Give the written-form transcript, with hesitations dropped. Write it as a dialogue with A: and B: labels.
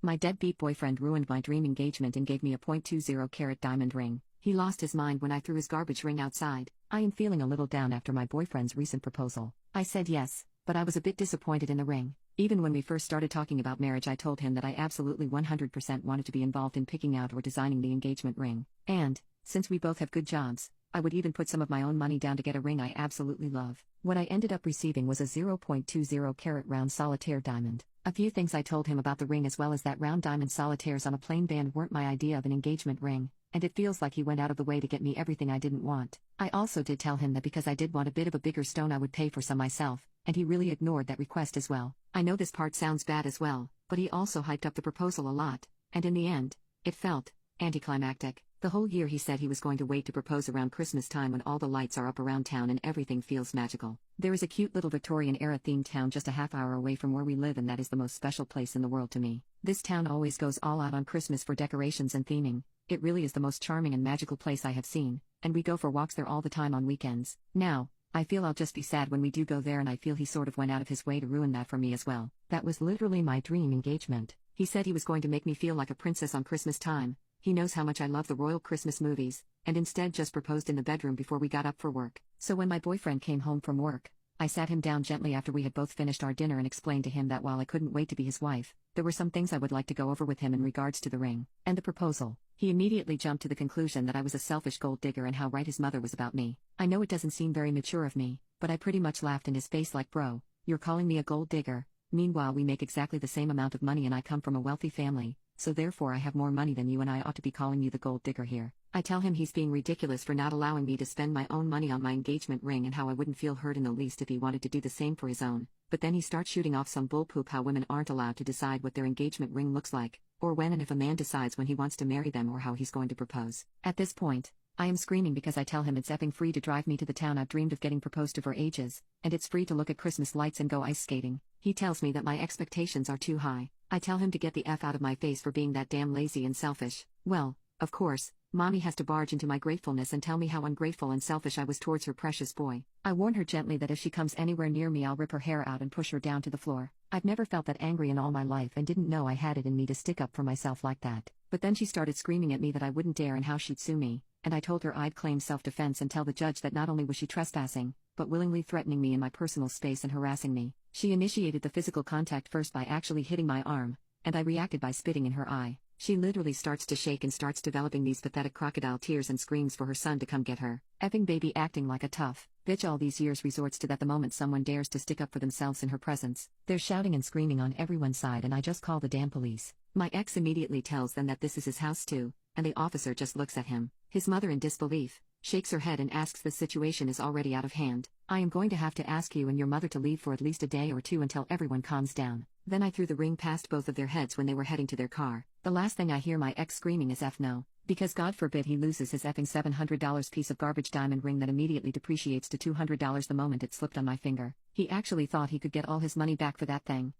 A: My deadbeat boyfriend ruined my dream engagement and gave me a .20-carat diamond ring. He lost his mind when I threw his garbage ring outside. I am feeling a little down after my boyfriend's recent proposal. I said yes, but I was a bit disappointed in the ring. Even when we first started talking about marriage, I told him that I absolutely 100% wanted to be involved in picking out or designing the engagement ring. And, since we both have good jobs, I would even put some of my own money down to get a ring I absolutely love. What I ended up receiving was a 0.20-carat round solitaire diamond. A few things I told him about the ring, as well as that round diamond solitaires on a plain band weren't my idea of an engagement ring, and it feels like he went out of the way to get me everything I didn't want. I also did tell him that because I did want a bit of a bigger stone, I would pay for some myself, and he really ignored that request as well. I know this part sounds bad as well, but he also hyped up the proposal a lot, and in the end, it felt anticlimactic. The whole year he said he was going to wait to propose around Christmas time, when all the lights are up around town and everything feels magical. There is a cute little Victorian-era themed town just a half-hour away from where we live, and that is the most special place in the world to me. This town always goes all out on Christmas for decorations and theming. It really is the most charming and magical place I have seen, and we go for walks there all the time on weekends. Now, I feel I'll just be sad when we do go there, and I feel he sort of went out of his way to ruin that for me as well. That was literally my dream engagement. He said he was going to make me feel like a princess on Christmas time. He knows how much I love the royal Christmas movies, and instead just proposed in the bedroom before we got up for work. So when my boyfriend came home from work, I sat him down gently after we had both finished our dinner and explained to him that while I couldn't wait to be his wife, there were some things I would like to go over with him in regards to the ring and the proposal. He immediately jumped to the conclusion that I was a selfish gold digger and how right his mother was about me. I know it doesn't seem very mature of me, but I pretty much laughed in his face like, bro, you're calling me a gold digger? Meanwhile, we make exactly the same amount of money and I come from a wealthy family, so therefore I have more money than you and I ought to be calling you the gold digger here. I tell him he's being ridiculous for not allowing me to spend my own money on my engagement ring, and how I wouldn't feel hurt in the least if he wanted to do the same for his own. But then he starts shooting off some bullpoop how women aren't allowed to decide what their engagement ring looks like, or when and if a man decides when he wants to marry them, or how he's going to propose. At this point, I am screaming because I tell him it's effing free to drive me to the town I've dreamed of getting proposed to for ages, and it's free to look at Christmas lights and go ice skating. He tells me that my expectations are too high. I tell him to get the F out of my face for being that damn lazy and selfish. Well, of course, Mommy has to barge into my gratefulness and tell me how ungrateful and selfish I was towards her precious boy. I warn her gently that if she comes anywhere near me, I'll rip her hair out and push her down to the floor. I've never felt that angry in all my life and didn't know I had it in me to stick up for myself like that. But then she started screaming at me that I wouldn't dare and how she'd sue me, and I told her I'd claim self-defense and tell the judge that not only was she trespassing, but willingly threatening me in my personal space and harassing me. She initiated the physical contact first by actually hitting my arm, and I reacted by spitting in her eye. She literally starts to shake and starts developing these pathetic crocodile tears and screams for her son to come get her. Effing baby acting like a tough bitch all these years resorts to that the moment someone dares to stick up for themselves in her presence. They're shouting and screaming on everyone's side, and I just call the damn police. My ex immediately tells them that this is his house too, and the officer just looks at him. His mother, in disbelief, shakes her head and asks the situation is already out of hand. I am going to have to ask you and your mother to leave for at least a day or two until everyone calms down. Then I threw the ring past both of their heads when they were heading to their car. The last thing I hear my ex screaming is F no, because God forbid he loses his effing $700 piece of garbage diamond ring that immediately depreciates to $200 the moment it slipped on my finger. He actually thought he could get all his money back for that thing.